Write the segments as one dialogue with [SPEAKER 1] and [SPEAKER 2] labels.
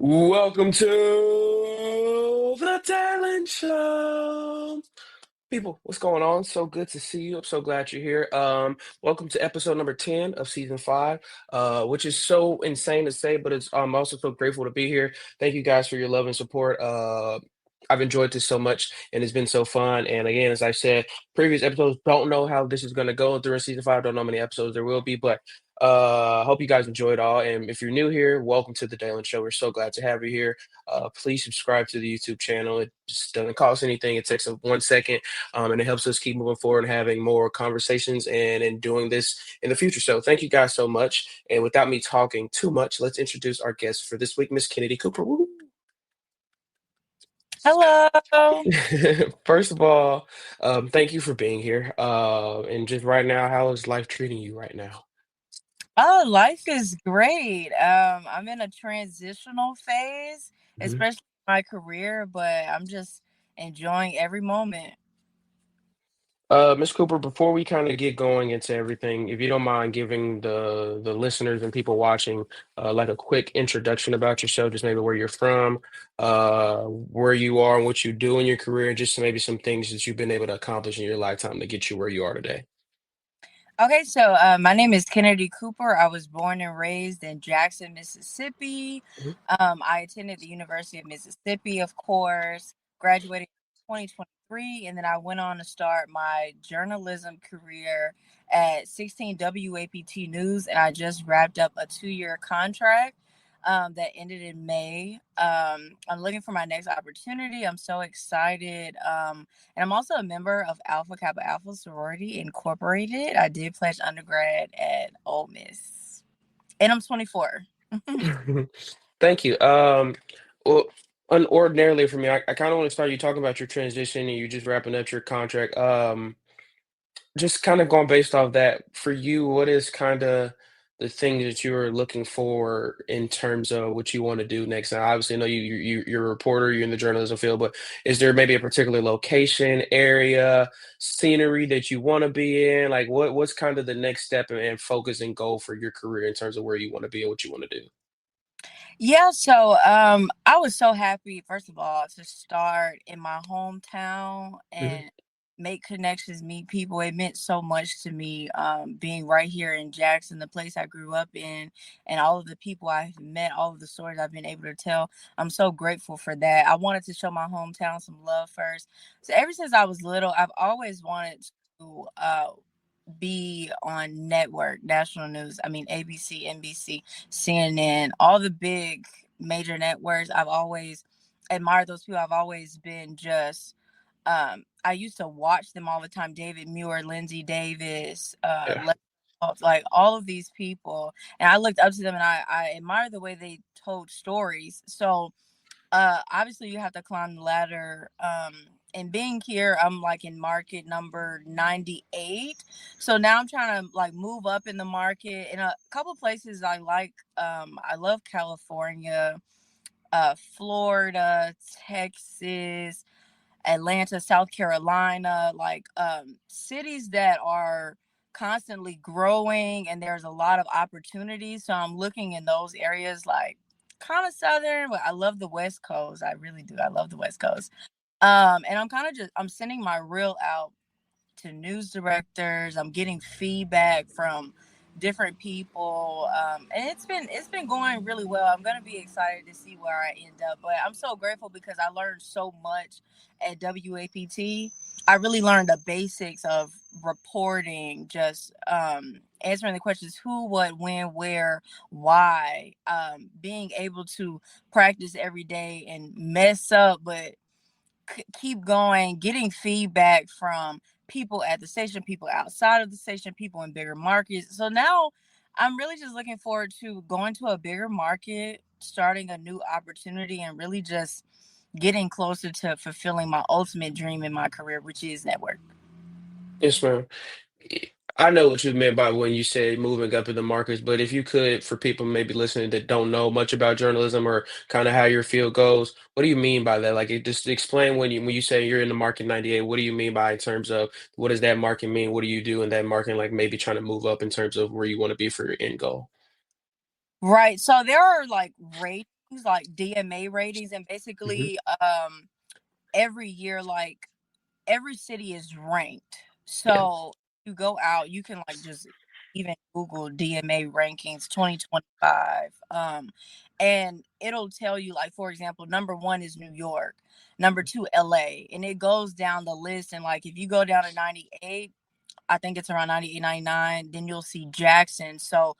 [SPEAKER 1] Welcome to the Talent Show. People, what's going on? So good to see you. I'm so glad you're here. Welcome to episode number 10 of season 5, which is so insane to say, but I'm also so grateful to be here. Thank you guys for your love and support. I've enjoyed this so much and it's been so fun. And again, as I said, previous episodes, don't know how this is gonna go during season 5. Don't know how many episodes there will be, but hope you guys enjoy it all. And if you're new here, welcome to the Dalen Show. We're so glad to have you here. Please subscribe to the YouTube channel. It just doesn't cost anything. It takes 1 second, and it helps us keep moving forward and having more conversations and doing this in the future. So thank you guys so much. And without me talking too much, let's introduce our guest for this week, Miss Kennedi Cooper. Woo!
[SPEAKER 2] Hello.
[SPEAKER 1] First of all, thank you for being here. And just right now, how is life treating you right now?
[SPEAKER 2] Oh, life is great. I'm in a transitional phase,
[SPEAKER 1] Mhm.
[SPEAKER 2] especially in my career, but I'm just enjoying every moment.
[SPEAKER 1] Ms. Cooper, before we kind of get going into everything, if you don't mind giving the listeners and people watching like a quick introduction about yourself, just maybe where you're from, where you are, and what you do in your career, and just maybe some things that you've been able to accomplish in your lifetime to get you where you are today.
[SPEAKER 2] Okay, so my name is Kennedy Cooper. I was born and raised in Jackson, Mississippi.
[SPEAKER 1] Mhm.
[SPEAKER 2] I attended the University of Mississippi, of course, graduated in 2023, and then I went on to start my journalism career at 16 WAPT News, and I just wrapped up a 2-year contract that ended in May. I'm looking for my next opportunity. I'm so excited. And I'm also a member of Alpha Kappa Alpha Sorority Incorporated. I did pledge undergrad at Ole Miss. And I'm 24.
[SPEAKER 1] Thank you. Well, unordinarily for me, I kind of want to start you talking about your transition and you just wrapping up your contract. Just kind of going based off that, for you, what is kind of the thing that you are looking for in terms of what you want to do next? Now, obviously, I know you're a reporter, you're in the journalism field, but is there maybe a particular location, area, scenery that you want to be in? Like, what's kind of the next step and focus and goal for your career in terms of where you want to be and what you want to do?
[SPEAKER 2] Yeah, so I was so happy, first of all, to start in my hometown
[SPEAKER 1] Mhm.
[SPEAKER 2] and make connections, meet people. It meant so much to me, being right here in Jackson, the place I grew up in, and all of the people I've met, all of the stories I've been able to tell. I'm so grateful for that. I wanted to show my hometown some love first. So ever since I was little, I've always wanted to be on network, national news. I mean, ABC, NBC, CNN, all the big major networks. I've always admired those people. I've always been just, I used to watch them all the time. David Muir, Lindsay Davis,
[SPEAKER 1] Yeah.
[SPEAKER 2] like all of these people. And I looked up to them and I admire the way they told stories. So, obviously you have to climb the ladder. And being here, I'm like in market number 98. So now I'm trying to like move up in the market in a couple places I love California, Florida, Texas, Atlanta, South Carolina, like cities that are constantly growing and there's a lot of opportunities. So I'm looking in those areas like kind of southern, but I love the West Coast. I really do. I love the West Coast. And I'm kind of just I'm sending my reel out to news directors. I'm getting feedback from different people, and it's been going really well. I'm gonna be excited to see where I end up, but I'm so grateful because I learned so much at WAPT. I really learned the basics of reporting, just answering the questions who, what, when, where, why, being able to practice every day and mess up, but keep going, getting feedback from people at the station, people outside of the station, people in bigger markets. So now I'm really just looking forward to going to a bigger market, starting a new opportunity, and really just getting closer to fulfilling my ultimate dream in my career, which is network.
[SPEAKER 1] Yes, ma'am. I know what you meant by when you said moving up in the markets, but if you could, for people maybe listening that don't know much about journalism or kind of how your field goes, what do you mean by that? Like, just explain when you say you're in the market 98, what do you mean by in terms of what does that market mean? What do you do in that market? Like maybe trying to move up in terms of where you want to be for your end goal.
[SPEAKER 2] Right. So there are like ratings ratings, like DMA ratings, and
[SPEAKER 1] Hmm.
[SPEAKER 2] basically every year, like every city is ranked.
[SPEAKER 1] Yeah.
[SPEAKER 2] So you go out, you can like just even Google DMA rankings 2025. And it'll tell you, like, for example, number one is New York, number two, LA. And it goes down the list. And like if you go down to 98, I think it's around 98, 99. Then you'll see Jackson. So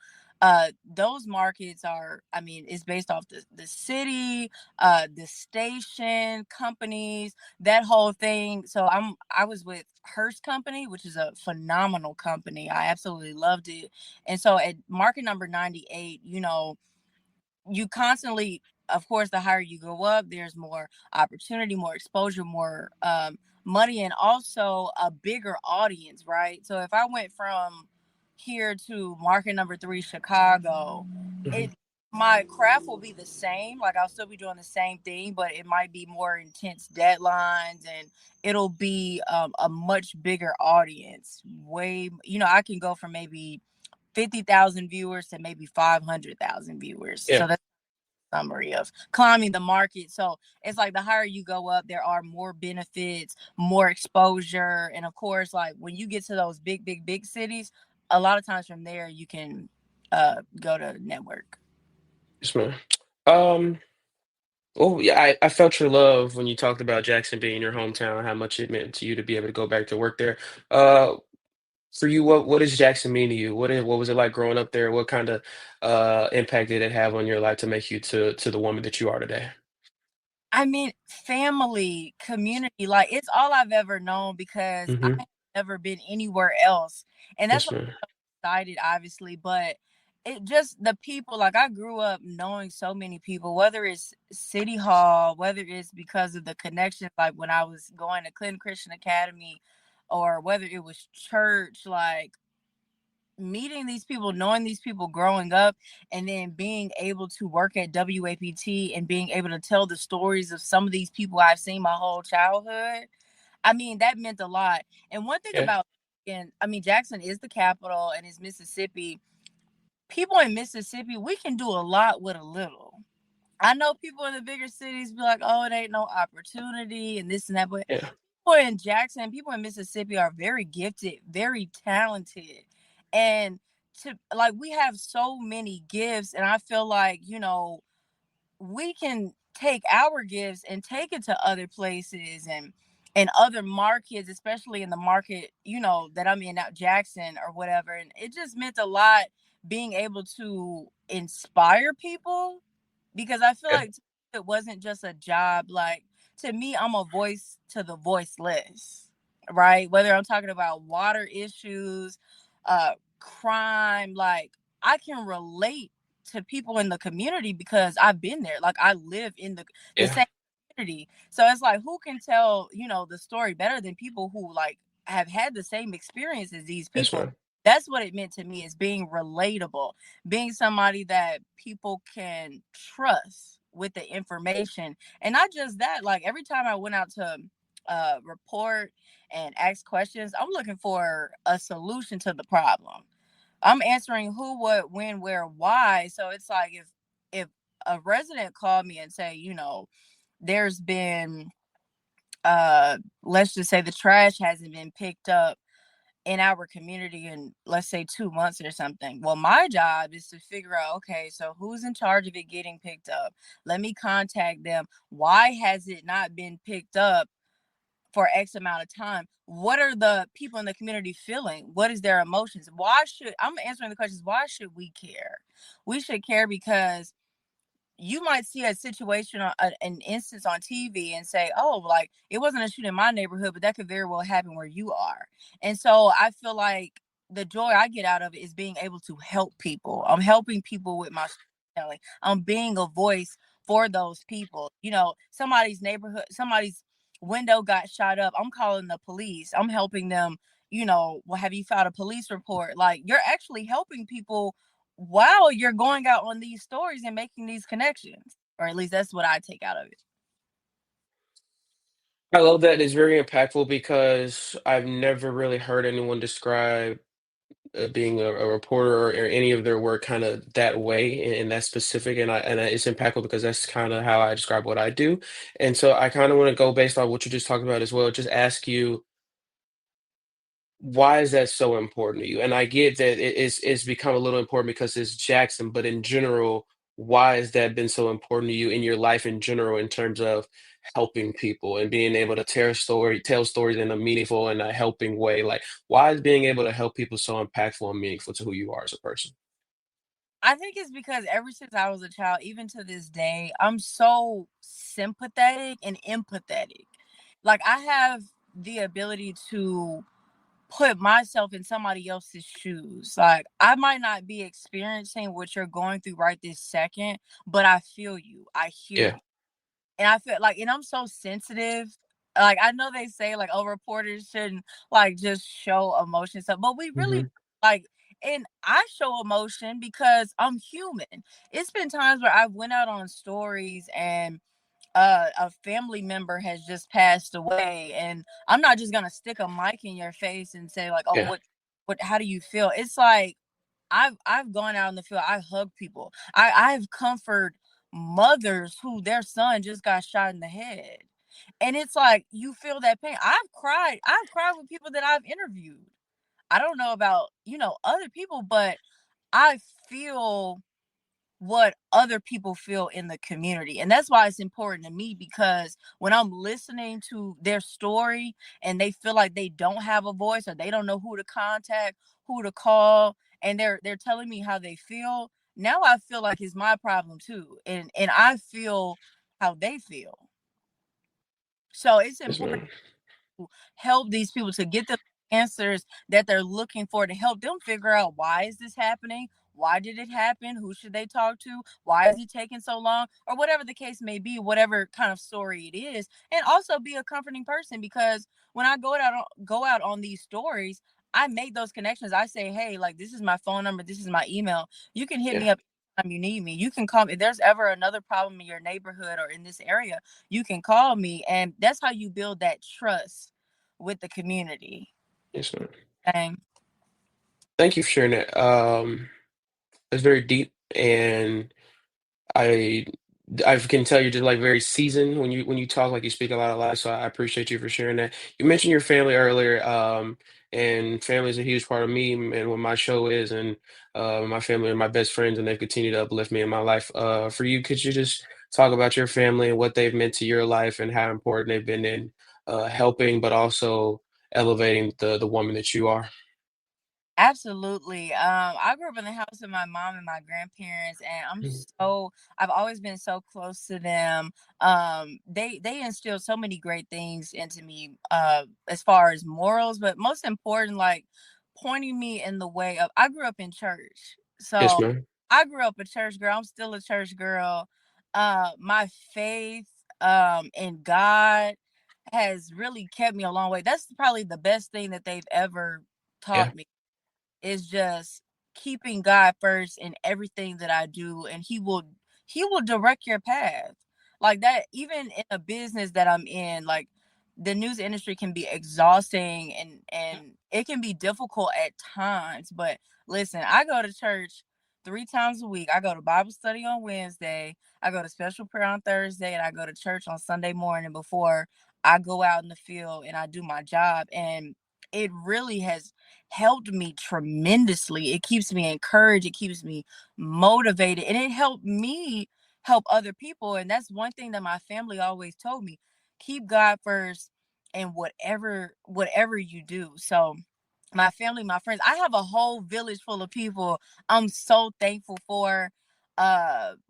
[SPEAKER 2] those markets are, I mean, it's based off the city, the station, companies, that whole thing. So I was with Hearst Company, which is a phenomenal company. I absolutely loved it. And so at market number 98, you constantly, of course, the higher you go up, there's more opportunity, more exposure, more money, and also a bigger audience, right? So if I went from here to market number three, Chicago,
[SPEAKER 1] Hmm.
[SPEAKER 2] it my craft will be the same. Like I'll still be doing the same thing, but it might be more intense deadlines, and it'll be a much bigger audience. Way, I can go from maybe 50,000 viewers to maybe 500,000 viewers.
[SPEAKER 1] Yeah.
[SPEAKER 2] So that's a summary of climbing the market. So it's like the higher you go up, there are more benefits, more exposure. And of course, like when you get to those big, big, big cities, a lot of times from there, you can go to network.
[SPEAKER 1] Yes, ma'am. Um, well, yeah, I felt your love when you talked about Jackson being your hometown, how much it meant to you to be able to go back to work there. Uh, for you, what does Jackson mean to you? What was it like growing up there? What kind of impact did it have on your life to make you to the woman that you are today?
[SPEAKER 2] I mean, family, community, like it's all I've ever known because I
[SPEAKER 1] Hmm.
[SPEAKER 2] have never been anywhere else. And that's
[SPEAKER 1] Yes,
[SPEAKER 2] why
[SPEAKER 1] ma'am.
[SPEAKER 2] I'm so excited, obviously. But it just the people, like I grew up knowing so many people, whether it's City Hall, whether it's because of the connections, like when I was going to Clinton Christian Academy, or whether it was church, like meeting these people, knowing these people growing up, and then being able to work at WAPT and being able to tell the stories of some of these people I've seen my whole childhood. I mean, that meant a lot. And one thing
[SPEAKER 1] Yeah.
[SPEAKER 2] about, and I mean, Jackson is the capital and is Mississippi. People in Mississippi, we can do a lot with a little. I know people in the bigger cities be like, oh, it ain't no opportunity and this and that. But
[SPEAKER 1] Yeah.
[SPEAKER 2] people in Jackson, people in Mississippi are very gifted, very talented. And to like we have so many gifts. And I feel like, we can take our gifts and take it to other places and other markets, especially in the market, that I'm in at Jackson or whatever. And it just meant a lot being able to inspire people because I feel
[SPEAKER 1] Yeah.
[SPEAKER 2] like it wasn't just a job. Like to me, I'm a voice to the voiceless, right? Whether I'm talking about water issues, crime, like I can relate to people in the community because I've been there. Like I live in the
[SPEAKER 1] Yeah.
[SPEAKER 2] same community. So it's like who can tell, the story better than people who like have had the same experience as these
[SPEAKER 1] Yes,
[SPEAKER 2] people.
[SPEAKER 1] ma'am.
[SPEAKER 2] That's what it meant to me is being relatable, being somebody that people can trust with the information. And not just that, like every time I went out to report and ask questions, I'm looking for a solution to the problem. I'm answering who, what, when, where, why. So it's like if a resident called me and say, there's been let's just say the trash hasn't been picked up in our community in let's say 2 months or something. Well, my job is to figure out, okay, so who's in charge of it getting picked up? Let me contact them. Why has it not been picked up for X amount of time? What are the people in the community feeling? What is their emotions? Why should I'm answering the questions? Why should we care? We should care because you might see a situation or an instance on TV and say, "Oh, like it wasn't a shooting in my neighborhood, but that could very well happen where you are." And so I feel like the joy I get out of it is being able to help people. I'm helping people with my storytelling. I'm being a voice for those people. Somebody's neighborhood, somebody's window got shot up. I'm calling the police. I'm helping them. Well, have you filed a police report? Like you're actually helping people while you're going out on these stories and making these connections. Or at least that's what I take out of it.
[SPEAKER 1] I love that. It's very impactful because I've never really heard anyone describe being a reporter or any of their work kind of that way and that specific, it's impactful because that's kind of how I describe what I do. And so I kind of want to go based on what you just talked about as well. Just ask you, why is that so important to you? And I get that it's become a little important because it's Jackson, but in general, why has that been so important to you in your life in general in terms of helping people and being able to tell stories in a meaningful and a helping way? Like, why is being able to help people so impactful and meaningful to who you are as a person?
[SPEAKER 2] I think it's because ever since I was a child, even to this day, I'm so sympathetic and empathetic. Like I have the ability to put myself in somebody else's shoes. Like I might not be experiencing what you're going through right this second, but I feel you. I hear
[SPEAKER 1] Yeah.
[SPEAKER 2] you. And I feel like, and I'm so sensitive. Like I know they say like, oh, reporters shouldn't like just show emotion stuff, but we really
[SPEAKER 1] Hmm.
[SPEAKER 2] like, and I show emotion because I'm human. It's been times where I've went out on stories and a family member has just passed away, and I'm not just gonna stick a mic in your face and say like, oh,
[SPEAKER 1] Yeah.
[SPEAKER 2] what, how do you feel? It's like I've gone out in the field. I hug people. I've comfort mothers who their son just got shot in the head. And it's like you feel that pain. I've cried. I've cried with people that I've interviewed. I don't know about, other people, but I feel what other people feel in the community. And that's why it's important to me because when I'm listening to their story and they feel like they don't have a voice or they don't know who to contact, who to call, and they're telling me how they feel, now I feel like it's my problem too. And I feel how they feel. So it's
[SPEAKER 1] Yes,
[SPEAKER 2] important
[SPEAKER 1] man.
[SPEAKER 2] help these people to get the answers that they're looking for to help them figure out why is this happening, why did it happen, who should they talk to, why is he taking so long, or whatever the case may be, whatever kind of story it is. And also be a comforting person because when I go out on these stories, I make those connections. I say, hey, like this is my phone number, this is my email, you can hit
[SPEAKER 1] Yeah.
[SPEAKER 2] me up anytime you need me, you can call me if there's ever another problem in your neighborhood or in this area, you can call me. And that's how you build that trust with the community.
[SPEAKER 1] Yes, man.
[SPEAKER 2] And
[SPEAKER 1] Thank you for sharing that. It's very deep, and I I can tell you're just like very seasoned when you talk, like you speak a lot of life. So I appreciate you for sharing that. You mentioned your family earlier, and family is a huge part of me and what my show is, and my family are my best friends, and they've continued to uplift me in my life. For you, could you just talk about your family and what they've meant to your life and how important they've been in helping, but also elevating the woman that you are?
[SPEAKER 2] absolutely. I grew up in the house with my mom and my grandparents, and
[SPEAKER 1] Mhm.
[SPEAKER 2] I've always been so close to them. They instilled so many great things into me, as far as morals, but most important, like pointing me in the way of. I grew up in church,
[SPEAKER 1] Yes,
[SPEAKER 2] so
[SPEAKER 1] ma'am.
[SPEAKER 2] I grew up a church girl. I'm still a church girl. My faith, in God has really kept me a long way. That's probably the best thing that they've ever
[SPEAKER 1] Yeah.
[SPEAKER 2] taught me is just keeping God first in everything that I do, and he will direct your path. Like that, even in a business that I'm in, like the news industry can be exhausting and it can be difficult at times. But listen, I go to church 3 times a week. I go to Bible study on Wednesday, I go to special prayer on Thursday, and I go to church on Sunday morning before I go out in the field and I do my job. And it really has helped me tremendously. It keeps me encouraged, it keeps me motivated, and it helped me help other people. And that's one thing that my family always told me. Keep God first in whatever you do. So my family, my friends, I have a whole village full of people I'm so thankful for.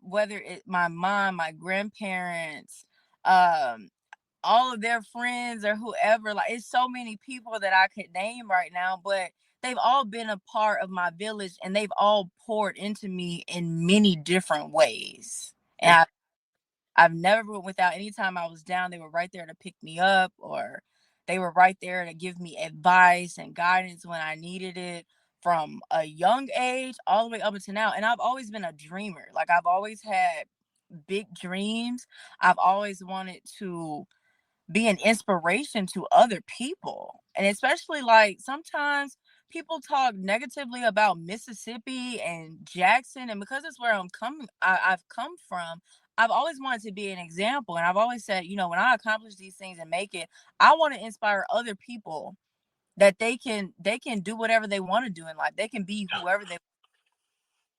[SPEAKER 2] Whether it my mom, my grandparents, um all of their friends or whoever. Like it's so many people that I could name right now, but they've all been a part of my village and they've all poured into me in many different ways. And
[SPEAKER 1] Yeah.
[SPEAKER 2] I've never went without. Anytime I was down, they were right there to pick me up, or they were right there to give me advice and guidance when I needed it, from a young age all the way up until now. And I've always been a dreamer. Like I've always had big dreams. I've always wanted to be an inspiration to other people. And especially like sometimes people talk negatively about Mississippi and Jackson, and because it's where I've come from, I've always wanted to be an example, and I've always said, when I accomplish these things and make it, I want to inspire other people that they can do whatever they want to do in life. They can be whoever they,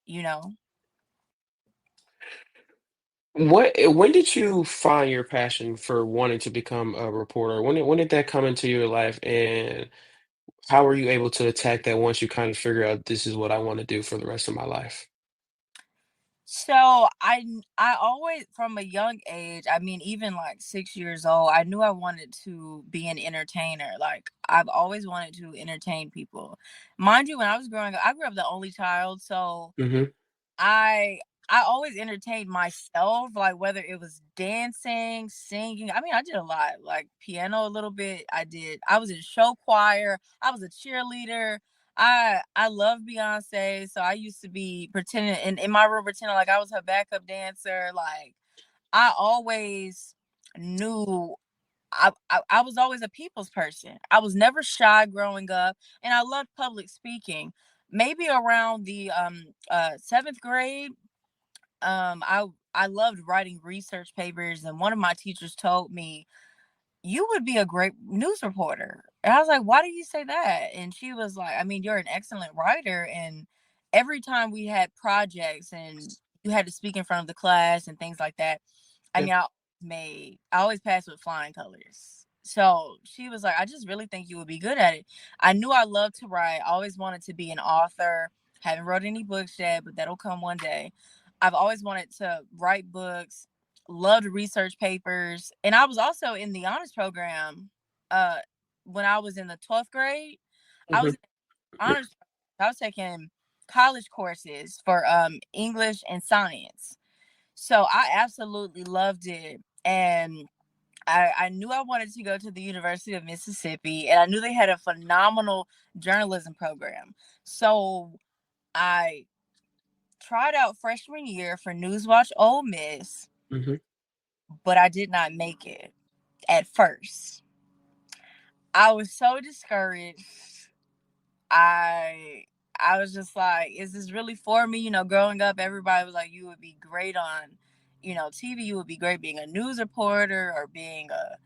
[SPEAKER 2] you know.
[SPEAKER 1] When did you find your passion for wanting to become a reporter? When did that come into your life, and how were you able to attack that once you kind of figure out this is what I want to do for the rest of my life?
[SPEAKER 2] So I always from a young age, I mean, even like 6 years old, I knew I wanted to be an entertainer. Like I've always wanted to entertain people. Mind you, when I was growing up, I grew up the only child, so
[SPEAKER 1] Hmm.
[SPEAKER 2] I I always entertained myself, like whether it was dancing, singing. I mean, I did a lot, like piano a little bit. I was in show choir. I was a cheerleader. I love Beyonce, so I used to be pretending in my room, pretending like I was her backup dancer. Like I always knew I was always a people's person. I was never shy growing up, and I loved public speaking. Maybe around the 7th grade, I loved writing research papers, and one of my teachers told me, "You would be a great news reporter." And I was like, "Why do you say that?" And she was like, "I mean, you're an excellent writer, and every time we had projects and you had to speak in front of the class and things like that, I
[SPEAKER 1] Yeah.
[SPEAKER 2] mean, I always passed with flying colors." So she was like, "I just really think you would be good at it." I knew I loved to write. I always wanted to be an author. Haven't wrote any books yet, but that'll come one day. I've always wanted to write books, loved research papers, and I was also in the honors program. Uh, when I was in the 12th grade, I was
[SPEAKER 1] Hmm.
[SPEAKER 2] in the honors. I was taking college courses for English and science. So I absolutely loved it. And I knew I wanted to go to the University of Mississippi, and I knew they had a phenomenal journalism program. So I tried out freshman year for Newswatch Ole Miss,
[SPEAKER 1] Hmm.
[SPEAKER 2] but I did not make it at first. I was so discouraged. I I was just like, is this really for me? Growing up, everybody was like, you would be great on, TV. You would be great being a news reporter or being a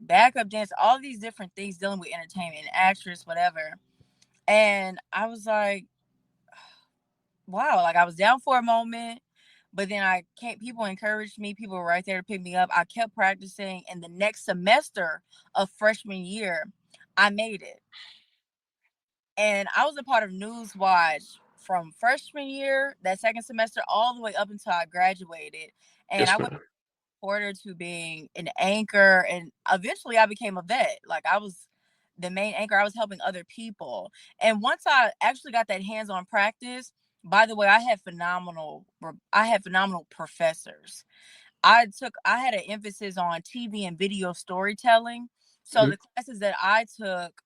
[SPEAKER 2] backup dancer, all these different things dealing with entertainment, actress, whatever. And I was like, wow, like I was down for a moment, but then I can't, people encouraged me. People were right there to pick me up. I kept practicing. And the next semester of freshman year, I made it. And I was a part of Newswatch from freshman year, that second semester, all the way up until I graduated. And I
[SPEAKER 1] Yes,
[SPEAKER 2] went
[SPEAKER 1] ma'am.
[SPEAKER 2] reporter to being an anchor, and eventually I became a vet. Like I was the main anchor. I was helping other people. And once I actually got that hands-on practice, by the way, I had phenomenal professors. I had an emphasis on TV and video storytelling. So
[SPEAKER 1] Hmm.
[SPEAKER 2] the classes that I took,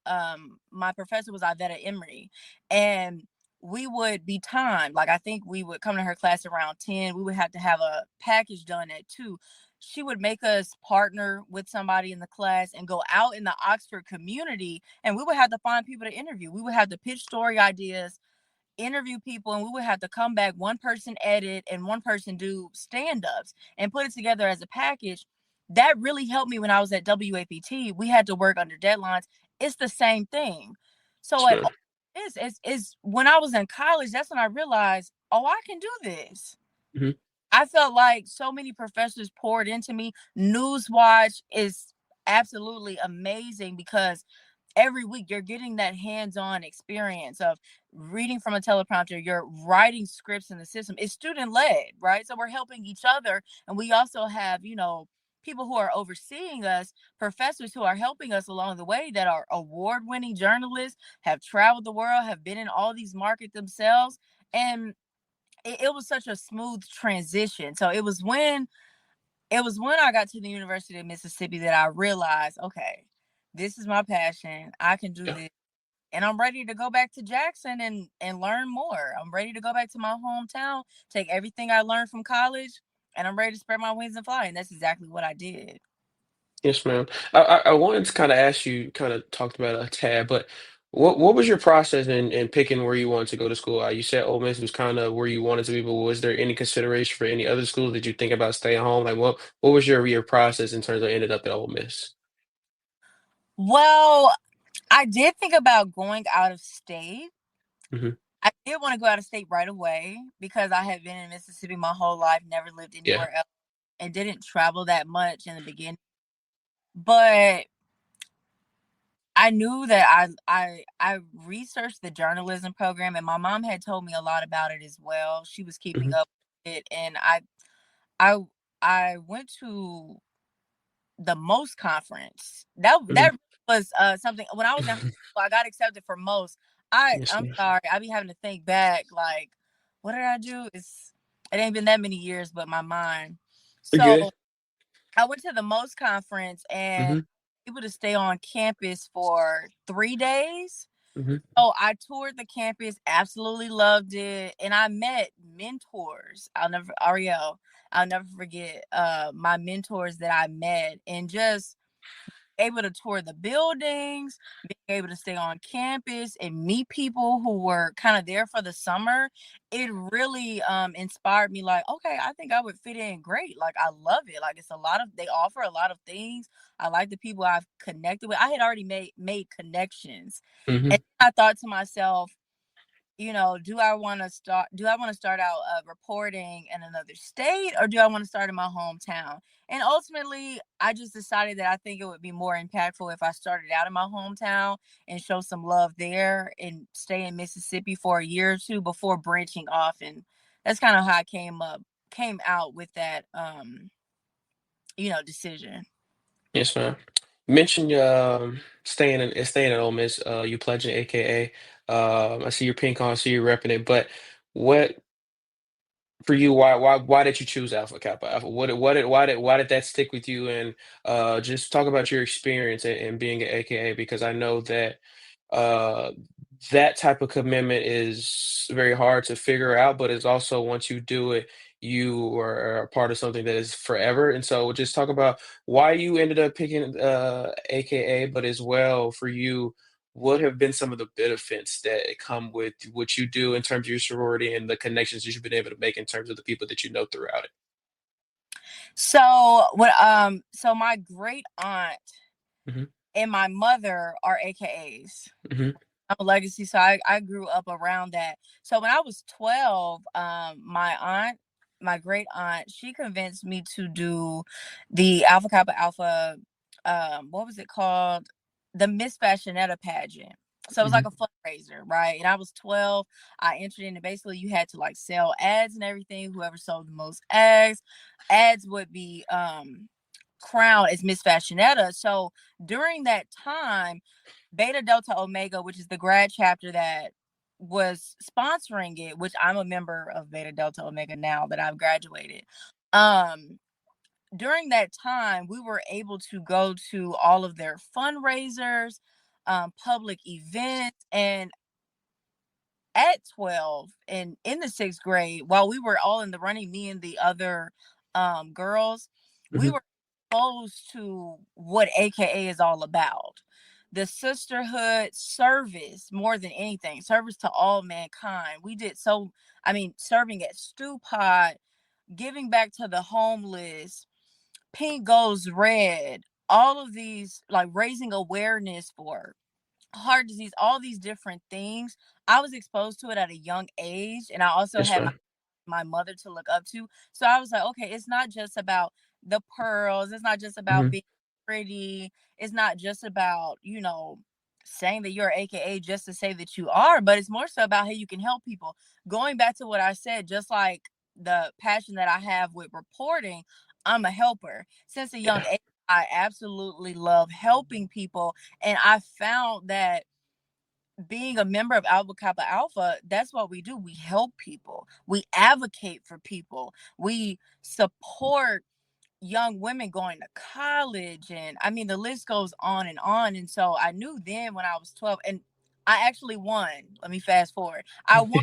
[SPEAKER 2] my professor was Iveta Emery, and we would be timed. Like I think we would come to her class around 10. We would have to have a package done at 2. She would make us partner with somebody in the class and go out in the Oxford community, and we would have to find people to interview. We would have to pitch story ideas, interview people, and we would have to come back, one person edit and one person do stand-ups and put it together as a package. That really helped me when I was at WAPT. We had to work under deadlines. It's the same thing. So
[SPEAKER 1] Yes,
[SPEAKER 2] at
[SPEAKER 1] ma'am.
[SPEAKER 2] is when I was in college, that's when I realized, oh, I can do this.
[SPEAKER 1] Hmm.
[SPEAKER 2] I felt like so many professors poured into me. Newswatch is absolutely amazing because every week you're getting that hands-on experience of reading from a teleprompter. You're writing scripts in the system. It's student led, right? So we're helping each other, and we also have people who are overseeing us, professors who are helping us along the way, that are award-winning journalists, have traveled the world, have been in all these markets themselves. And it was such a smooth transition. So it was when I got to the University of Mississippi that I realized, okay, this is my passion. I can do
[SPEAKER 1] Yeah.
[SPEAKER 2] this. And I'm ready to go back to Jackson and learn more. I'm ready to go back to my hometown, take everything I learned from college, and I'm ready to spread my wings and fly. And that's exactly what I did.
[SPEAKER 1] Yes, ma'am. I wanted to kind of ask you, kind of talked about it a tad, but What was your process in picking where you wanted to go to school? You said Ole Miss was kind of where you wanted to be, but was there any consideration for any other schools? Did you think about staying home? Like what was your process in terms of ended up at Ole Miss?
[SPEAKER 2] Well, I did think about going out of state.
[SPEAKER 1] Hmm.
[SPEAKER 2] I did want to go out of state right away because I had been in Mississippi my whole life, never lived
[SPEAKER 1] Yeah.
[SPEAKER 2] anywhere else, and didn't travel that much in the beginning. But I knew that I researched the journalism program, and my mom had told me a lot about it as well. She was keeping
[SPEAKER 1] Hmm.
[SPEAKER 2] up with it, and I I went to the most conference. That
[SPEAKER 1] Hmm.
[SPEAKER 2] was something when I was in high school, I got accepted for most.
[SPEAKER 1] Yes,
[SPEAKER 2] I'm
[SPEAKER 1] ma'am.
[SPEAKER 2] sorry, I be having to think back, like, what did I do? It ain't been that many years, but my mind.
[SPEAKER 1] You're
[SPEAKER 2] So
[SPEAKER 1] good.
[SPEAKER 2] I went to the most conference and
[SPEAKER 1] Hmm.
[SPEAKER 2] able to stay on campus for 3 days.
[SPEAKER 1] Hmm.
[SPEAKER 2] So I toured the campus, absolutely loved it, and I met mentors. Ariel, I'll never forget my mentors that I met, and just able to tour the buildings, being able to stay on campus and meet people who were kind of there for the summer. It really inspired me, like, okay, I think I would fit in great. Like, I love it. Like, it's a lot of, they offer a lot of things. I like the people I've connected with. I had already made connections. And
[SPEAKER 1] Hmm.
[SPEAKER 2] I thought to myself, do I want to start out reporting in another state, or do I want to start in my hometown? And ultimately, I just decided that I think it would be more impactful if I started out in my hometown and show some love there and stay in Mississippi for a year or two before branching off. And that's kind of how I came out with that decision.
[SPEAKER 1] Yes, ma'am. You mentioned staying at Ole Miss. You pledging AKA. I see your pink on, I see you repping it. But what for you, why did you choose Alpha Kappa Alpha? Why did that stick with you? And just talk about your experience in being an AKA, because I know that uh, that type of commitment is very hard to figure out, but it's also once you do it, you are a part of something that is forever. And so just talk about why you ended up picking AKA, but as well for you, what have been some of the benefits that come with what you do in terms of your sorority and the connections that you've been able to make in terms of the people that you know throughout it?
[SPEAKER 2] So my great aunt
[SPEAKER 1] Hmm.
[SPEAKER 2] and my mother are AKAs.
[SPEAKER 1] Hmm.
[SPEAKER 2] I'm a legacy, so I grew up around that. So when I was 12, my great aunt, she convinced me to do the Alpha Kappa Alpha, what was it called? The Miss Fashionetta pageant. So it was like
[SPEAKER 1] Hmm.
[SPEAKER 2] a fundraiser, right? And I was 12. I entered in, and basically you had to like sell ads and everything. Whoever sold the most ads would be crowned as Miss Fashionetta. So during that time, Beta Delta Omega, which is the grad chapter that was sponsoring it, which I'm a member of Beta Delta Omega now that I've graduated. Um, During that time, we were able to go to all of their fundraisers, public events, and at 12 and in the sixth grade, while we were all in the running, me and the other girls, we
[SPEAKER 1] Hmm.
[SPEAKER 2] were exposed to what AKA is all about. The sisterhood, service, more than anything, service to all mankind. We did so, I mean, serving at Stew Pot, giving back to the homeless, Pink Goes Red, all of these, like raising awareness for heart disease, all these different things. I was exposed to it at a young age, and I also
[SPEAKER 1] Yes,
[SPEAKER 2] had
[SPEAKER 1] ma'am.
[SPEAKER 2] my mother to look up to. So I was like, okay, it's not just about the pearls. It's not just about
[SPEAKER 1] Hmm.
[SPEAKER 2] being pretty. It's not just about, saying that you're AKA just to say that you are, but it's more so about how you can help people. Going back to what I said, just like the passion that I have with reporting, I'm a helper. Since a young
[SPEAKER 1] Yeah.
[SPEAKER 2] age, I absolutely love helping people. And I found that being a member of Alpha Kappa Alpha, that's what we do. We help people. We advocate for people. We support young women going to college. And I mean, the list goes on and on. And so I knew then when I was 12, and I actually won. Let me fast forward. I won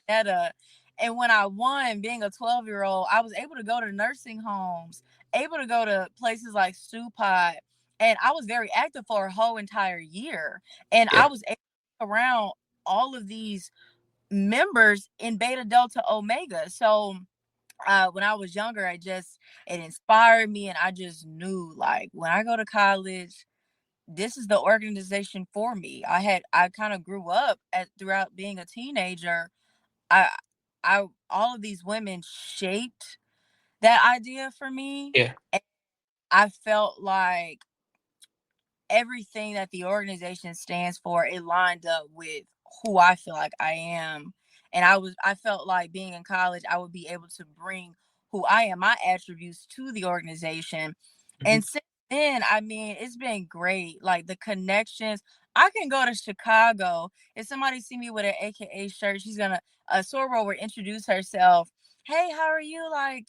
[SPEAKER 2] at a, and when I won, being a 12-year-old, I was able to go to nursing homes, able to go to places like Stew Pot And I was very active for a whole entire year. And I
[SPEAKER 1] Yeah.
[SPEAKER 2] was able to be around all of these members in Beta Delta Omega. So when I was younger, it inspired me, and I just knew, like, when I go to college, this is the organization for me. I kind of grew up throughout being a teenager. I I all of these women shaped that idea for me.
[SPEAKER 1] Yeah.
[SPEAKER 2] And I felt like everything that the organization stands for, it lined up with who I feel like I am. And I felt like being in college, I would be able to bring who I am, my attributes to the organization.
[SPEAKER 1] Hmm.
[SPEAKER 2] And since then, I mean, it's been great. Like the connections. I can go to Chicago. If somebody see me with an AKA shirt, she's gonna a soror will introduce herself. Hey, how are you? Like,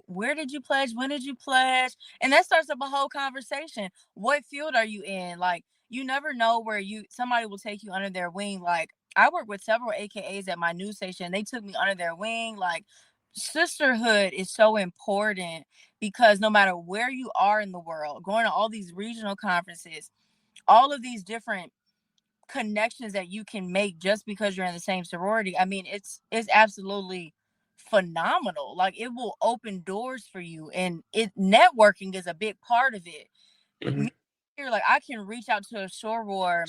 [SPEAKER 2] where did you pledge? When did you pledge? And that starts up a whole conversation. What field are you in? Like, you never know where somebody will take you under their wing. Like, I work with several AKAs at my news station. They took me under their wing. Like, sisterhood is so important because no matter where you are in the world, going to all these regional conferences, all of these different connections that you can make just because you're in the same sorority. I mean, it's absolutely phenomenal. Like, it will open doors for you, and networking is a big part of it.
[SPEAKER 1] Hmm.
[SPEAKER 2] Me here, like, I can reach out to a soror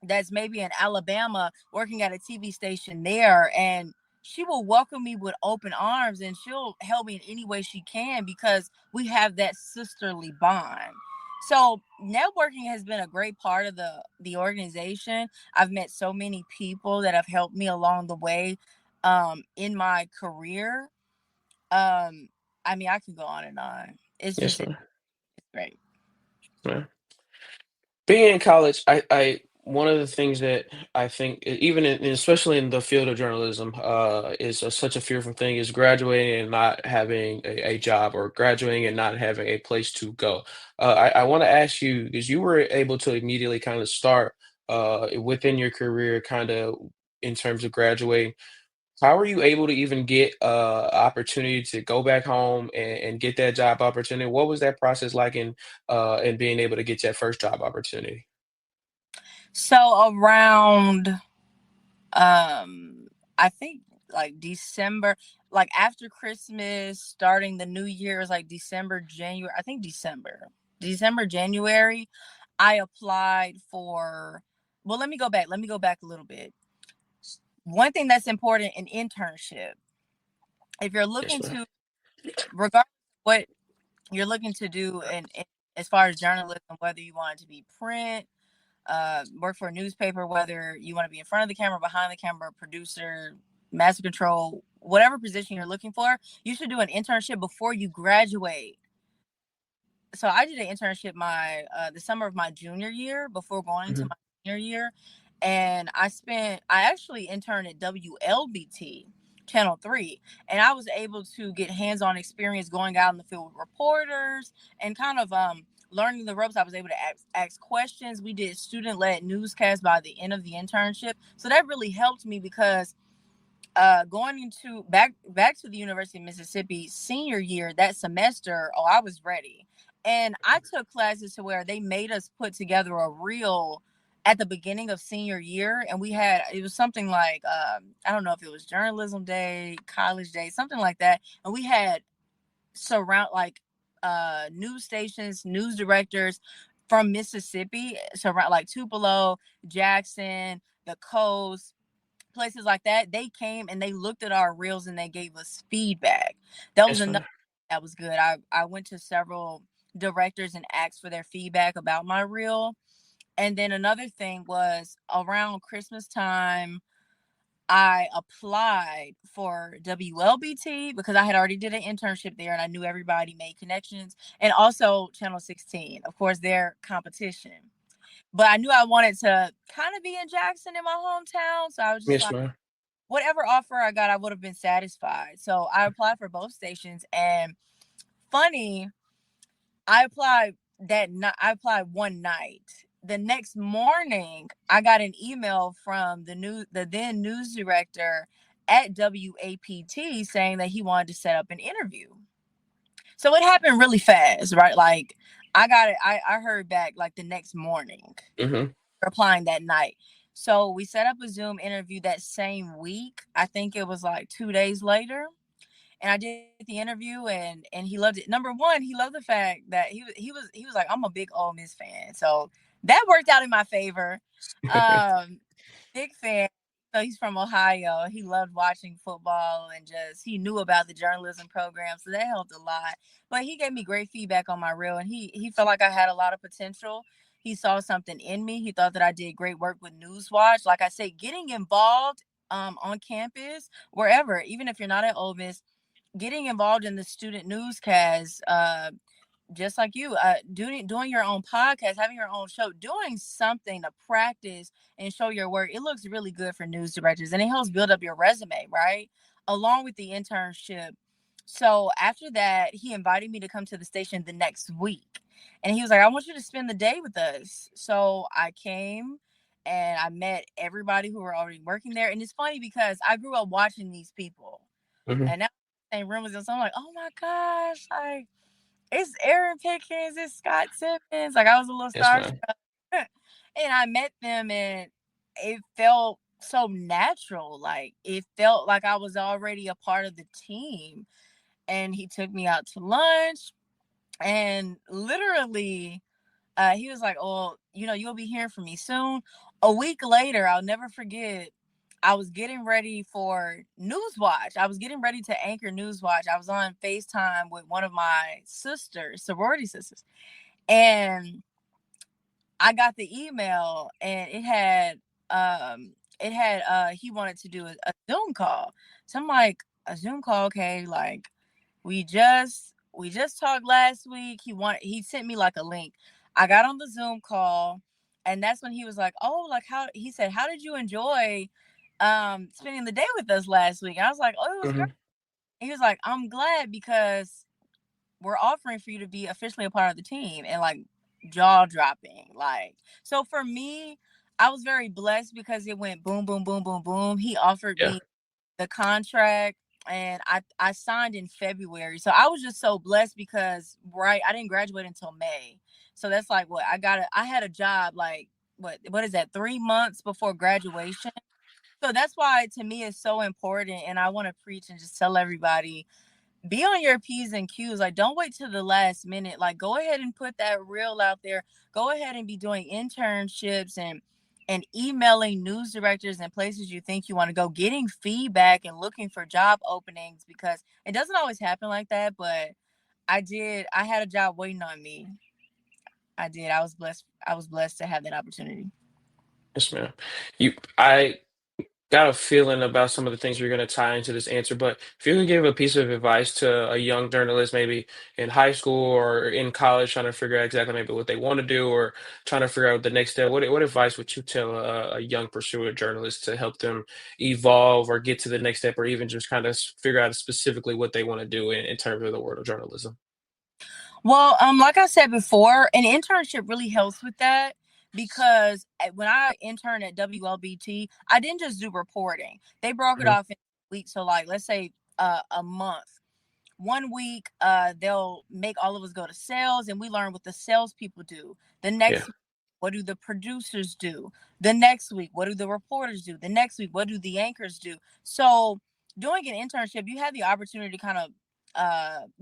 [SPEAKER 2] that's maybe in Alabama working at a TV station there, and she will welcome me with open arms, and she'll help me in any way she can because we have that sisterly bond. So networking has been a great part of the organization. I've met so many people that have helped me along the way in my career. Um I mean, I can go on and on.
[SPEAKER 1] Yes,
[SPEAKER 2] It's
[SPEAKER 1] ma'am.
[SPEAKER 2] great.
[SPEAKER 1] Yeah. Being in college, I one of the things that I think, even especially in the field of journalism, is such a fearful thing is graduating and not having a job, or graduating and not having a place to go. I want to ask you, because you were able to immediately kind of start within your career, kind of in terms of graduating. How are you able to even get opportunity to go back home and get that job opportunity? What was that process like in being able to get that first job opportunity?
[SPEAKER 2] So around I think like December, like after Christmas, starting the new year is like December, January. I think December, January. I applied for. Well, let me go back. Let me go back a little bit. One thing that's important in internship, if you're
[SPEAKER 1] Yes,
[SPEAKER 2] looking
[SPEAKER 1] ma'am.
[SPEAKER 2] to, regardless of what you're looking to do, and as far as journalism, whether you want it to be print, work for a newspaper, whether you want to be in front of the camera, behind the camera, producer, master control, whatever position you're looking for, you should do an internship before you graduate. So I did an internship the summer of my junior year before going to
[SPEAKER 1] Mhm.
[SPEAKER 2] my senior year, and I actually interned at WLBT Channel 3, and I was able to get hands-on experience going out in the field with reporters and kind of learning the ropes. I was able to ask questions. We did student-led newscasts by the end of the internship, so that really helped me because going into back to the University of Mississippi senior year, that semester, oh, I was ready. And I took classes to where they made us put together a reel at the beginning of senior year, and it was something like I don't know if it was journalism day, college day, something like that. And we had surround like news stations, news directors from Mississippi, surround like Tupelo, Jackson, the coast, places like that. They came and they looked at our reels and they gave us feedback. That was
[SPEAKER 1] Yes,
[SPEAKER 2] another
[SPEAKER 1] ma'am.
[SPEAKER 2] that was good. I went to several directors and asked for their feedback about my reel. And then another thing was around Christmas time, I applied for WLBT because I had already did an internship there and I knew everybody, made connections, and also Channel 16, of course, their competition. But I knew I wanted to kind of be in Jackson in my hometown, so I was just
[SPEAKER 1] Yes,
[SPEAKER 2] like,
[SPEAKER 1] ma'am.
[SPEAKER 2] whatever offer I got, I would have been satisfied. So I applied for both stations, and funny, I applied one night. The next morning, I got an email from the then news director at WAPT saying that he wanted to set up an interview. So it happened really fast, right? Like I got it. I heard back like the next morning,
[SPEAKER 1] Mm-hmm.
[SPEAKER 2] replying that night. So we set up a Zoom interview that same week. I think it was like 2 days later, and I did the interview, and he loved it. Number one, he loved the fact that he was like, I'm a big Ole Miss fan, so that worked out in my favor. Um, Big fan. So he's from Ohio. He loved watching football, and just he knew about the journalism program, so that helped a lot. But he gave me great feedback on my reel, and he felt like I had a lot of potential. He saw something in me. He thought that I did great work with Newswatch. Like I said, getting involved on campus, wherever, even if you're not at Ole Miss, getting involved in the student newscast, just like you, doing your own podcast, having your own show, doing something to practice and show your work. It looks really good for news directors, and it helps build up your resume, right? Along with the internship. So after that, he invited me to come to the station the next week, and he was like, "I want you to spend the day with us." So I came. And I met everybody who were already working there. And it's funny because I grew up watching these people.
[SPEAKER 1] Mm-hmm.
[SPEAKER 2] And now same room as them. So I'm like, oh my gosh, like it's Aaron Pickens, it's Scott Simmons. Like I was a little
[SPEAKER 1] Yes,
[SPEAKER 2] starstruck.
[SPEAKER 1] ma'am.
[SPEAKER 2] And I met them, and it felt so natural. Like it felt like I was already a part of the team. And he took me out to lunch, and literally he was like, "Oh, you'll be hearing from me soon." A week later, I'll never forget. I was getting ready for Newswatch. I was getting ready to anchor Newswatch. I was on FaceTime with one of my sisters, sorority sisters, and I got the email, and it had he wanted to do a Zoom call. So I'm like, a Zoom call, okay? Like we just talked last week. He sent me like a link. I got on the Zoom call, and that's when he was like, "Oh, like how," he said, "How did you enjoy spending the day with us last week?" And I was like, "Oh, it was great."
[SPEAKER 1] Mm-hmm.
[SPEAKER 2] He was like, "I'm glad because we're offering for you to be officially a part of the team," and like jaw dropping. Like, so for me, I was very blessed because it went boom, boom, boom, boom, boom. He offered
[SPEAKER 1] Yeah.
[SPEAKER 2] me the contract, and I signed in February. So I was just so blessed because I didn't graduate until May. So that's like what I had a job like what is that, 3 months before graduation. So that's why to me it's so important, and I want to preach and just tell everybody, be on your P's and Q's. Like, don't wait till the last minute. Like, go ahead and put that reel out there. Go ahead and be doing internships and emailing news directors and places you think you want to go, getting feedback and looking for job openings, because it doesn't always happen like that. But I did. I had a job waiting on me. I did. I was blessed. I was blessed to have that opportunity.
[SPEAKER 1] Yes, ma'am. I got a feeling about some of the things you're going to tie into this answer, but if you could give a piece of advice to a young journalist, maybe in high school or in college, trying to figure out exactly maybe what they want to do or trying to figure out the next step, what advice would you tell a young pursuer journalist to help them evolve or get to the next step, or even just kind of figure out specifically what they want to do in terms of the world of journalism?
[SPEAKER 2] Well, like I said before, an internship really helps with that because when I interned at WLBT, I didn't just do reporting. They broke it
[SPEAKER 1] Mhm.
[SPEAKER 2] off in weeks. So, like, let's say a month. One week, they'll make all of us go to sales, and we learn what the salespeople do. The
[SPEAKER 1] Yeah.
[SPEAKER 2] next week, what do the producers do? The next week, what do the reporters do? The next week, what do the anchors do? So, doing an internship, you have the opportunity to kind of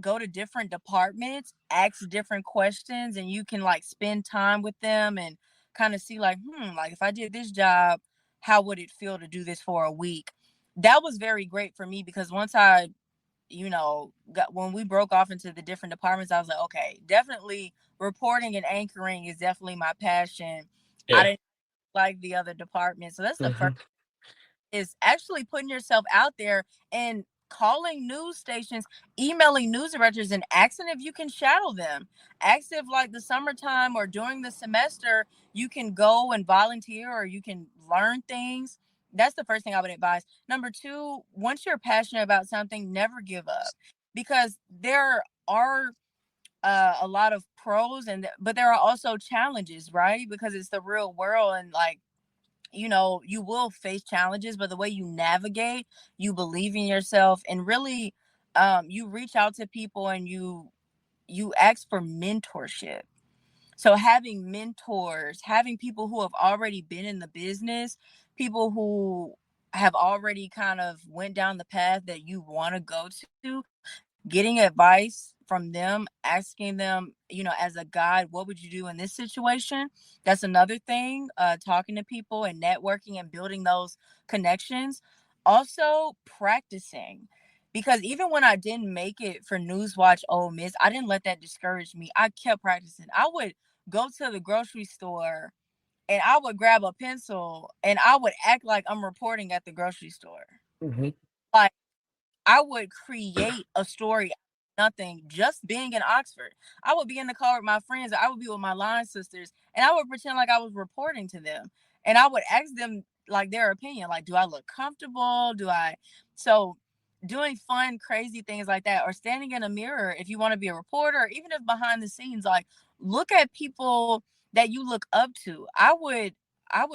[SPEAKER 2] go to different departments, ask different questions, and you can like spend time with them and kind of see like, like if I did this job, how would it feel to do this for a week? That was very great for me because once I when we broke off into the different departments, I was like, okay, definitely reporting and anchoring is definitely my passion. I
[SPEAKER 1] Yeah.
[SPEAKER 2] didn't like the other departments. So that's the first,
[SPEAKER 1] Hmm.
[SPEAKER 2] is actually putting yourself out there and calling news stations, emailing news directors, and asking if you can shadow them. Ask if, like, the summertime or during the semester, you can go and volunteer or you can learn things. That's the first thing I would advise. Number two, once you're passionate about something, never give up, because there are a lot of pros, but there are also challenges, right? Because it's the real world, and like, you will face challenges, but the way you navigate, you believe in yourself, and really, you reach out to people, and you you ask for mentorship. So having mentors, having people who have already been in the business, people who have already kind of went down the path that you want to go to, getting advice from them, asking them, as a guide, what would you do in this situation? That's another thing. Talking to people and networking and building those connections. Also, practicing. Because even when I didn't make it for Newswatch Ole Miss, I didn't let that discourage me. I kept practicing. I would go to the grocery store and I would grab a pencil and I would act like I'm reporting at the grocery store.
[SPEAKER 1] Hmm.
[SPEAKER 2] Like, I would create a story, nothing, just being in Oxford. I would be in the car with my friends, I would be with my line sisters, and I would pretend like I was reporting to them. And I would ask them like their opinion, like, do I look comfortable? So doing fun, crazy things like that, or standing in a mirror if you want to be a reporter, or even if behind the scenes, like look at people that you look up to. I would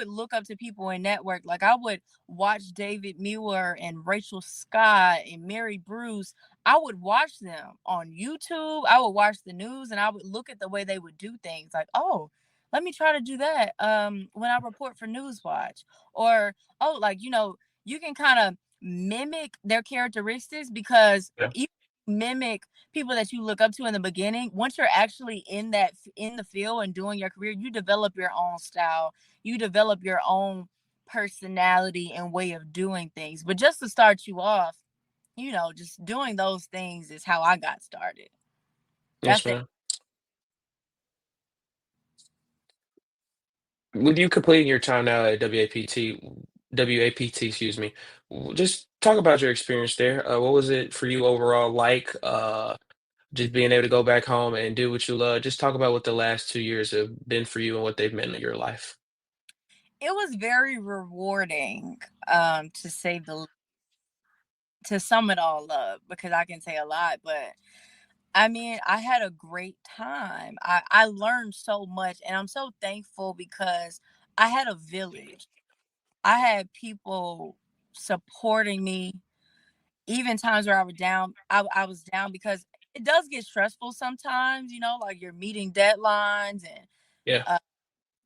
[SPEAKER 2] look up to people in network. Like I would watch David Muir and Rachel Scott and Mary Bruce. I would watch them on YouTube. I would watch the news and I would look at the way they would do things. Like, oh, let me try to do that when I report for Newswatch. Or, oh, like, you can kind of mimic their characteristics because
[SPEAKER 1] Yeah.
[SPEAKER 2] you mimic people that you look up to in the beginning. Once you're actually in the field and doing your career, you develop your own style, you develop your own personality and way of doing things. But just to start you off, just doing those things is how I got started.
[SPEAKER 1] Yes,
[SPEAKER 2] That's the
[SPEAKER 1] ma'am. With you completing your time now at WAPT, excuse me, just talk about your experience there. What was it for you overall like? Just being able to go back home and do what you love. Just talk about what the last 2 years have been for you and what they've meant in your life.
[SPEAKER 2] It was very rewarding, to say to sum it all up, because I can say a lot, but I mean, I had a great time. I learned so much and I'm so thankful because I had a village. I had people supporting me, even times where I was down. I was down because it does get stressful sometimes, like you're meeting deadlines and
[SPEAKER 1] Yeah.
[SPEAKER 2] uh,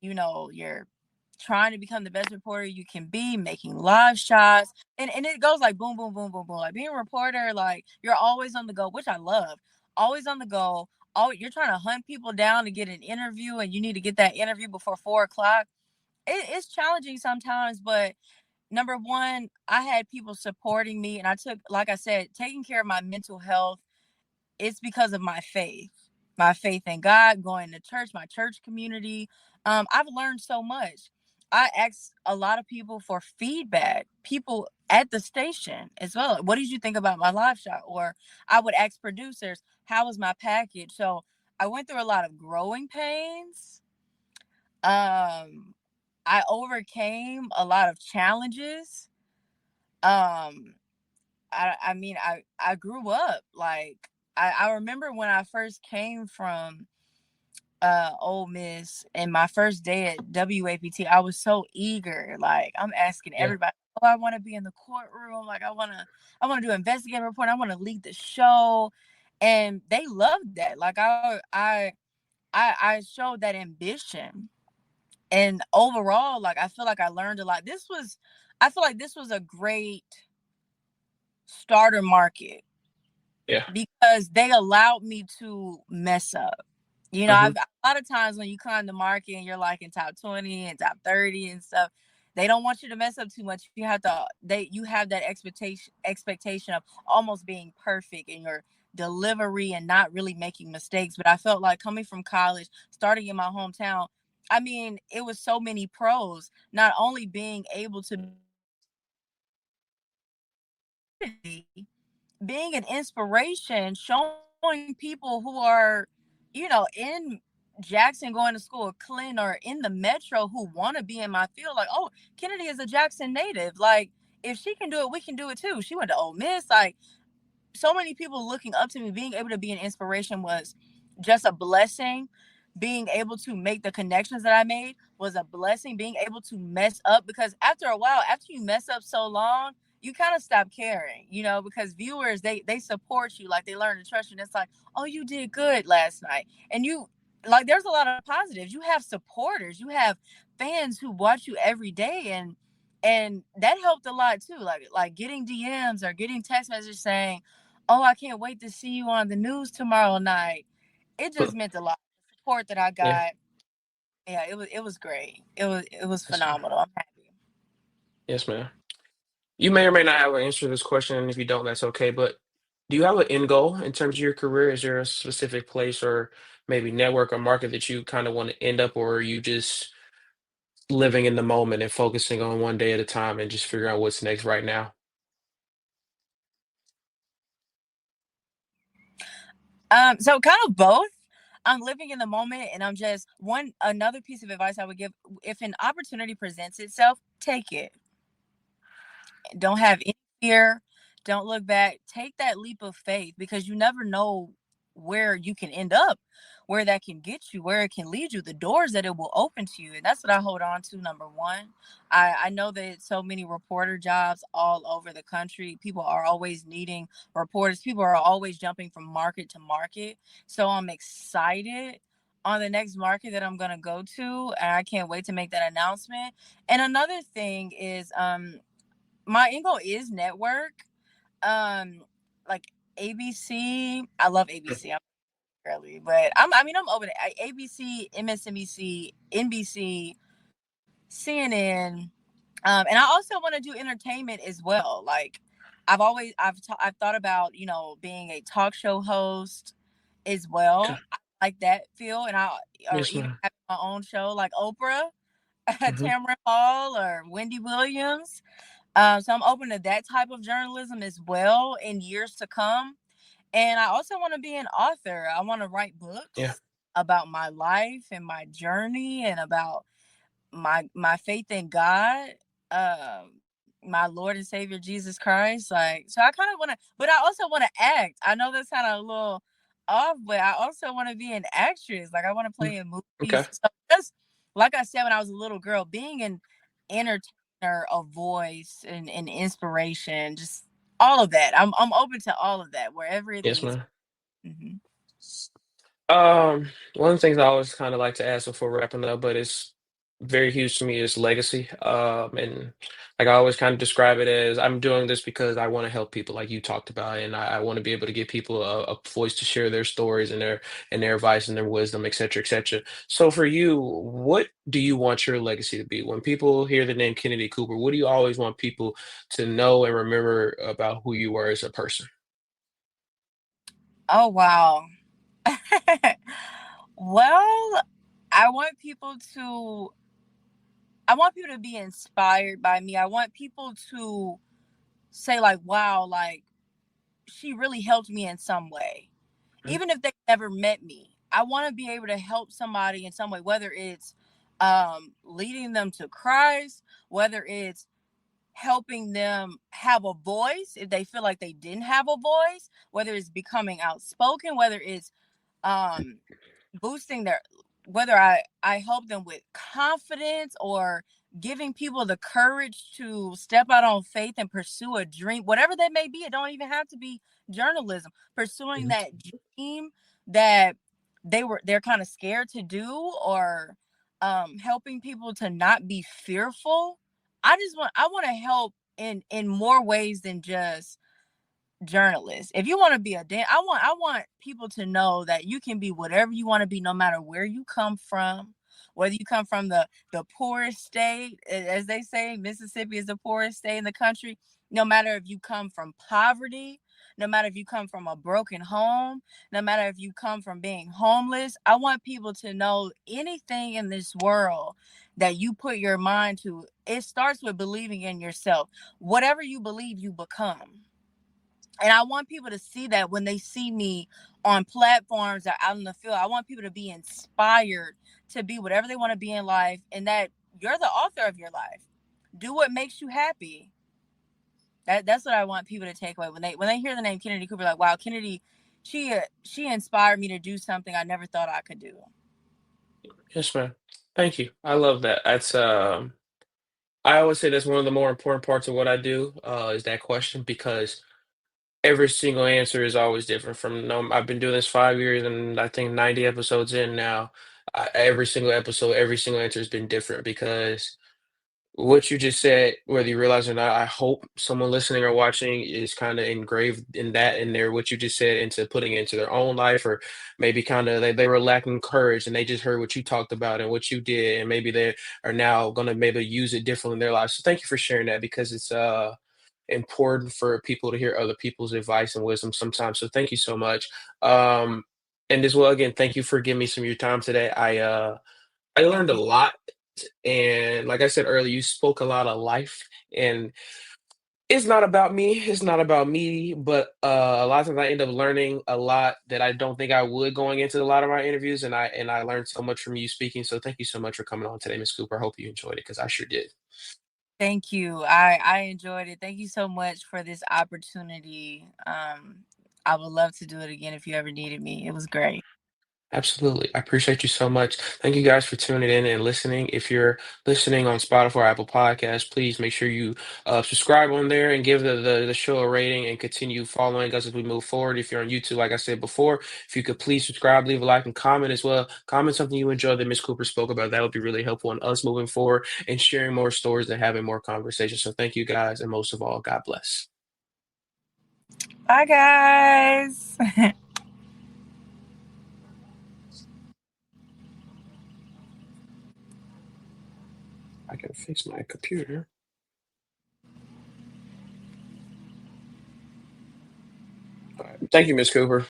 [SPEAKER 2] you're trying to become the best reporter you can be, making live shots. And it goes like boom, boom, boom, boom, boom. Like being a reporter, like you're always on the go, which I love. Always on the go. Oh, you're trying to hunt people down to get an interview and you need to get that interview before 4 o'clock. It's challenging sometimes, but number one, I had people supporting me and I took, like I said, taking care of my mental health. It's because of my faith in God, going to church, my church community. I've learned so much. I asked a lot of people for feedback, people at the station as well. What did you think about my live shot? Or I would ask producers, how was my package? So I went through a lot of growing pains. Um, I overcame a lot of challenges. Um, I grew up like I remember when I first came from Ole Miss and my first day at WAPT, I was so eager. Like I'm asking
[SPEAKER 1] Yeah.
[SPEAKER 2] everybody, oh, I want to be in the courtroom. Like I wanna do investigative report. I want to lead the show. And they loved that. Like I showed that ambition. And overall, like I feel like I learned a lot. I feel like this was a great starter market
[SPEAKER 1] Yeah.
[SPEAKER 2] because they allowed me to mess up.
[SPEAKER 1] Hmm.
[SPEAKER 2] A lot of times when you climb the market and you're like in top 20 and top 30 and stuff, they don't want you to mess up too much. You have that expectation of almost being perfect in your delivery and not really making mistakes. But I felt like coming from college, starting in my hometown, I mean, it was so many pros, not only being able to being an inspiration, showing people who are, in Jackson going to school, Clinton, or in the metro who want to be in my field, like, oh, Kennedi is a Jackson native. Like, if she can do it, we can do it too. She went to Ole Miss. Like, so many people looking up to me, being able to be an inspiration was just a blessing. Being able to make the connections that I made was a blessing. Being able to mess up, because after a while, after you mess up so long, you kind of stop caring, because viewers, they support you, like they learn to trust you. And it's like, oh, you did good last night, and you like there's a lot of positives. You have supporters, you have fans who watch you every day, and that helped a lot too. Like getting DMs or getting text messages saying, "Oh, I can't wait to see you on the news tomorrow night." It just meant a lot. The support that I
[SPEAKER 1] Yeah.
[SPEAKER 2] got, yeah, it was great. It was
[SPEAKER 1] Yes, ma'am.
[SPEAKER 2] phenomenal. I'm happy.
[SPEAKER 1] Yes, ma'am. You may or may not have an answer to this question, and if you don't, that's okay. But do you have an end goal in terms of your career? Is there a specific place or maybe network or market that you kind of want to end up, or are you just living in the moment and focusing on one day at a time and just figuring out what's next right now?
[SPEAKER 2] So kind of both. I'm living in the moment, and I'm just one another piece of advice I would give: if an opportunity presents itself, take it. Don't have any fear. Don't look back. Take that leap of faith, because you never know where you can end up, where that can get you, where it can lead you, the doors that it will open to you. And that's what I hold on to. Number one, I know that so many reporter jobs all over the country. People are always needing reporters. People are always jumping from market to market. So I'm excited on the next market that I'm going to go to. And I can't wait to make that announcement. And another thing is, my end goal is network. Like ABC. I love ABC. I'm early, but I'm open to ABC, MSNBC, NBC, CNN. And I also want to do entertainment as well. Like I've thought about, being a talk show host as
[SPEAKER 1] Okay.
[SPEAKER 2] well. I like that feel, or
[SPEAKER 1] Yes,
[SPEAKER 2] even
[SPEAKER 1] ma'am.
[SPEAKER 2] having my own show like Oprah,
[SPEAKER 1] Hmm.
[SPEAKER 2] Tamron Hall, or Wendy Williams. So I'm open to that type of journalism as well in years to come. And I also want to be an author. I want to write
[SPEAKER 1] Yeah.
[SPEAKER 2] books about my life and my journey, and about my faith in God, my Lord and Savior Jesus Christ. Like, so I kind of want to, but I also want to act. I know that's kind of a little off, but I also want to be an actress. Like, I want to
[SPEAKER 1] Mm.
[SPEAKER 2] play in
[SPEAKER 1] Okay.
[SPEAKER 2] movies. So just like I said when I was a little girl, being an entertainer, a voice, and inspiration, just all of that. I'm open to all of that, wherever it
[SPEAKER 1] Yes,
[SPEAKER 2] leads.
[SPEAKER 1] ma'am.
[SPEAKER 2] Hmm.
[SPEAKER 1] One of the things I always kind of like to ask before wrapping up, but it's very huge to me, is legacy. And like I always kind of describe it as I'm doing this because I want to help people, like you talked about, and I want to be able to give people a voice to share their stories and their advice and their wisdom, et cetera, et cetera. So for you, what do you want your legacy to be? When people hear the name Kennedy Cooper, what do you always want people to know and remember about who you were as a person?
[SPEAKER 2] Oh wow. Well, I want people to I want people to be inspired by me. I want people to say like, wow, like she really helped me in some way.
[SPEAKER 1] Mhm.
[SPEAKER 2] Even if they never met me. I want to be able to help somebody in some way, whether it's leading them to Christ, whether it's helping them have a voice if they feel like they didn't have a voice, whether it's becoming outspoken, whether it's um boosting their, whether I help them with confidence, or giving people the courage to step out on faith and pursue a dream, whatever that may be. It don't even have to be journalism. Pursuing
[SPEAKER 1] Mhm.
[SPEAKER 2] that dream that they're kind of scared to do, or helping people to not be fearful. I want to help in more ways than just journalist. If you want to be I want people to know that you can be whatever you want to be, no matter where you come from. Whether you come from the poorest state, as they say, Mississippi is the poorest state in the country. No matter if you come from poverty, no matter if you come from a broken home, no matter if you come from being homeless, I want people to know anything in this world that you put your mind to, it starts with believing in yourself. Whatever you believe, you become. And I want people to see that when they see me on platforms or out in the field. I want people to be inspired to be whatever they want to be in life, and that you're the author of your life. Do what makes you happy. That's what I want people to take away when they hear the name Kennedy Cooper. Like, wow, Kennedy, she inspired me to do something I never thought I could do.
[SPEAKER 1] Yes, ma'am. Thank you. I love that. I always say that's one of the more important parts of what I do, is that question because every single answer is always different. I've been doing this 5 years and I think 90 episodes in now. Every single episode, every single answer has been different because what you just said, whether you realize it or not, I hope someone listening or watching is kind of engraved in that in there, what you just said, into putting it into their own life, or maybe kind of they were lacking courage and they just heard what you talked about and what you did, and maybe they are now going to maybe use it differently in their lives. So thank you for sharing that because it's important for people to hear other people's advice and wisdom sometimes. So thank you so much. Um, and as well, again, thank you for giving me some of your time today. I
[SPEAKER 2] Thank
[SPEAKER 1] learned a
[SPEAKER 2] you.
[SPEAKER 1] lot. And like I said earlier, you spoke a lot of life. And it's not about me. It's not about me. But a lot of times I end up learning a lot that I don't think I would going into a lot of my interviews. And I learned so much from you speaking. So thank you so much for coming on today, Miss Cooper. I hope you enjoyed it because I sure did.
[SPEAKER 2] Thank you. I enjoyed it. Thank you so much for this opportunity. I would love to do it again if you ever needed me. It was great.
[SPEAKER 1] Absolutely. I appreciate you so much. Thank you guys for tuning in and listening. If you're listening on Spotify or Apple Podcasts, please make sure you subscribe on there and give the show a rating and continue following us as we move forward. If you're on YouTube, like I said before, if you could please subscribe, leave a like, and comment as well. Comment something you enjoy that Miss Cooper spoke about. That would be really helpful in us moving forward and sharing more stories and having more conversations. So thank you guys. And most of all, God bless.
[SPEAKER 2] Bye, guys.
[SPEAKER 1] I can fix my computer. All right. Thank you, Miss Cooper.